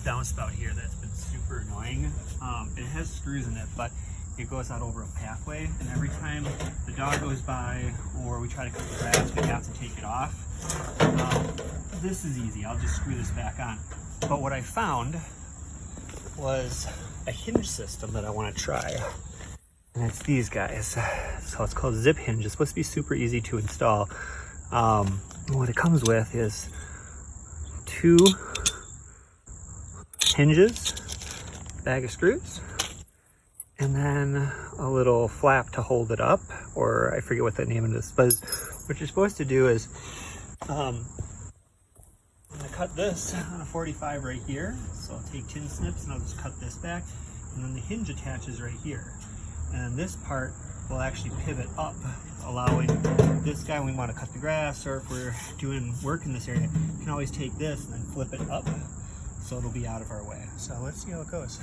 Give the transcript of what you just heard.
downspout here that's been super annoying. It has screws in it, but it goes out over a pathway, and every time the dog goes by or we try to cut the grass, we have to take it off. This is easy. I'll just screw this back on. But what I found was a hinge system that I want to try. And it's these guys. So it's called zip hinge. It's supposed to be super easy to install. What it comes with is 2 hinges, bag of screws, and then a little flap to hold it up, or I forget what the name of this, but what you're supposed to do is I'm gonna cut this on a 45 right here. So I'll take tin snips and I'll just cut this back, and then the hinge attaches right here. And this part will actually pivot up, allowing this guy, when we want to cut the grass, or if we're doing work in this area, we can always take this and then flip it up so it'll be out of our way. So let's see how it goes.